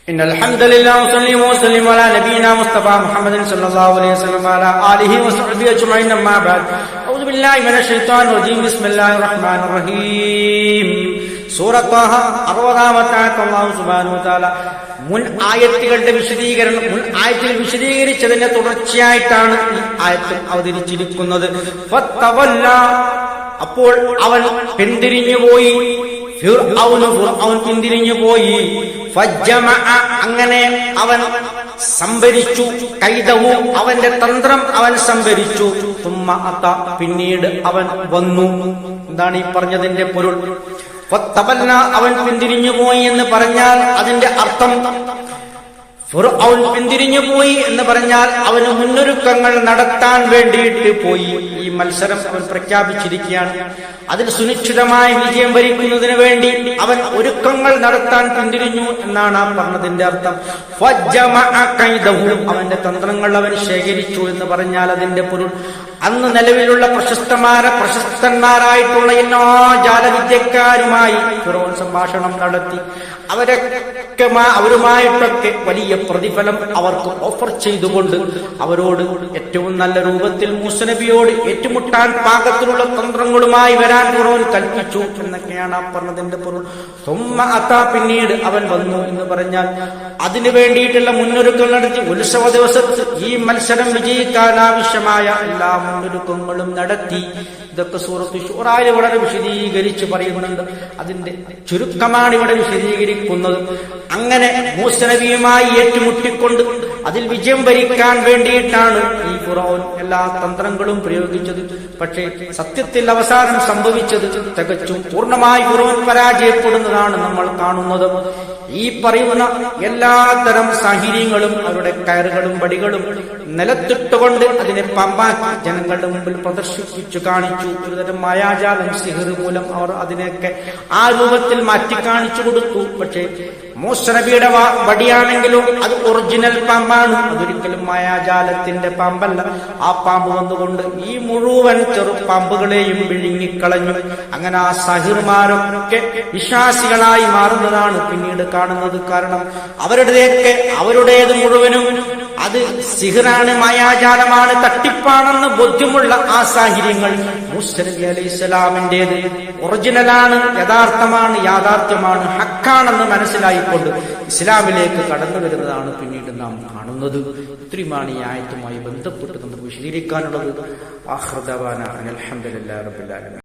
إن الحمد لله وصلي وسلم على نبينا مصطفى محمد صلى الله عليه وسلم وعلى آله وصحبه أجمعين أما بعد أعوذ بالله من الشيطان الرجيم بسم الله الرحمن الرحيم സൂറത്ത് ത്വാഹ 60-ാമത്തെ ആയത്ത് അല്ലാഹു സുബ്ഹാനഹു വ തആല മുൻ ആയത്തുകളുടെ വിശദീകരണം മുൻ ആയത്തിൽ വിശദീകരിച്ചതിന്റെ തുടർച്ചയായിട്ടാണ് ഈ ആയത്ത് അവതരിച്ചിരിക്കുന്നത്. ഫത്തവല്ല, അപ്പോൾ അവൻ പിന്തിരിഞ്ഞുപോയി, ഫിർഔൻ പിന്തിരിഞ്ഞുപോയി. ഫജ്ജമഅ, അങ്ങനെ അവൻ സംഭരിച്ചു, കൈദഹു, അവന്റെ തന്ത്രം അവൻ സംഭരിച്ചു. തുമ്മ അത, പിന്നീട് അവൻ വന്നു. എന്താണ് ഈ പറഞ്ഞതിന്റെ പൊരുൾ? ഫത്തവല്ല, അവൻ പിന്തിരിഞ്ഞുപോയി എന്ന് പറഞ്ഞാൽ അതിന്റെ അർത്ഥം ഫിർഔൻ പിന്തിരിഞ്ഞുപോയി എന്ന് പറഞ്ഞാൽ അവന് മുന്നൊരുക്കങ്ങൾ നടത്താൻ വേണ്ടിയിട്ട് പോയി. ഈ മത്സരം അവൻ പ്രഖ്യാപിച്ചിരിക്കുകയാണ്. അതിൽ സുനിശ്ചിതമായ വിജയം വരിക്കുന്നതിന് വേണ്ടി അവൻ ഒരുക്കങ്ങൾ നടത്താൻ പിന്തിരിഞ്ഞു എന്നാണ് ആ പറഞ്ഞതിന്റെ അർത്ഥം. ഫജ്ജമഅ കൈദഹു, അവന്റെ തന്ത്രങ്ങൾ അവൻ ശേഖരിച്ചു എന്ന് പറഞ്ഞാൽ അതിന്റെ പൊരുൾ അന്ന് നിലവിലുള്ള പ്രശസ്തന്മാരായിട്ടുള്ള എല്ലാ ജാലവിദ്യക്കാരുമായി ഫിർഔൻ സംഭാഷണം നടത്തി. അവരുമായിട്ടൊക്കെ വലിയ പ്രതിഫലം അവർക്ക് ഓഫർ ചെയ്തുകൊണ്ട് അവരോട് ഏറ്റവും നല്ല രൂപത്തിൽ മൂസാ നബിയോട് ഏറ്റുമുട്ടാൻ പാകത്തിലുള്ള തന്ത്രങ്ങളുമായി വരാൻ ഫിർഔൻ കൽപ്പിച്ചു എന്നൊക്കെയാണ് ആ പറഞ്ഞതിന്റെ പൊരുൾ. തുമ്മ അത, പിന്നീട് അവൻ വന്നു എന്ന് പറഞ്ഞാൽ അതിനു വേണ്ടിയിട്ടുള്ള മുന്നൊരുക്കങ്ങൾ നടത്തി. ഉത്സവ ദിവസത്ത് ഈ മത്സരം വിജയിക്കാൻ ആവശ്യമായ എല്ലാ മുന്നൊരുക്കങ്ങളും നടത്തി. ഇതൊക്കെ സൂറത്ത് ശൂറായിൽ വളരെ വിശദീകരിച്ച് പറയുന്നുണ്ട്. അതിന്റെ ചുരുക്കമാണ് ഇവിടെ വിശദീകരിക്കുന്നത്. അങ്ങനെ മൂസാ നബിയുമായി ഏറ്റുമുട്ടിക്കൊണ്ട് അതിൽ വിജയം വരിക്കാൻ വേണ്ടിയിട്ടാണ് ഈ ഫിർഔൻ എല്ലാ തന്ത്രങ്ങളും പ്രയോഗിച്ചത്. പക്ഷേ സത്യത്തിൽ അവസാനം സംഭവിച്ചത് തികച്ചും പൂർണ്ണമായി ഫിർഔൻ പരാജയപ്പെടുന്നതാണ് നമ്മൾ കാണുന്നത്. ഈ പറയുന്ന എല്ലാത്തരം സാഹചര്യങ്ങളും അവരുടെ കയറുകളും വടികളും നിലത്തിട്ടുകൊണ്ട് അതിനെ പമ്പാക്കി ജനങ്ങളുടെ മുമ്പിൽ പ്രദർശിപ്പിച്ചു കാണിച്ചു. ഒരുതരം മായാജാലം, സിഹർ മൂലം അവർ അതിനെയൊക്കെ ആ രൂപത്തിൽ മാറ്റി കാണിച്ചു കൊടുത്തു. പക്ഷേ മൂസാ നബിയുടെ വടിയാണെങ്കിലും അത് ഒറിജിനൽ പാമ്പാണ്, അതൊരിക്കലും മായാജാലത്തിന്റെ പാമ്പല്ല. ആ പാമ്പ് വന്നുകൊണ്ട് ഈ മുഴുവൻ ചെറുപാമ്പുകളെയും വിഴുങ്ങിക്കളഞ്ഞു. അങ്ങനെ ആ സഹിർമാരൊക്കെ വിശ്വാസികളായി മാറുന്നതാണ് പിന്നീട് കാണുന്നത്. കാരണം അവരുടേത് മുഴുവനും അത് സിഹറാണ്, മായാജാലമാണ്, തട്ടിപ്പാണെന്ന് ബോധ്യമുള്ള ആ സാഹചര്യങ്ങൾ മൂസാ നബി അലൈഹിസ്സലാമിന്റേത് ഒറിജിനലാണ്, യഥാർത്ഥമാണ്, യാഥാർത്ഥ്യമാണ്, ഹക്കാണെന്ന് മനസ്സിലായിക്കൊണ്ട് ഇസ്ലാമിലേക്ക് കടന്നു വരുന്നതാണ് പിന്നീട് നാം കാണുന്നത്. ഇത്രയുമാണ് ഈ ആയത്തുമായി ബന്ധപ്പെട്ട് നമുക്ക് വിശദീകരിക്കാനുള്ളത്. ആഖിറു ദഅവാനാ അൽഹംദുലില്ലാഹി റബ്ബിൽ ആലമീൻ.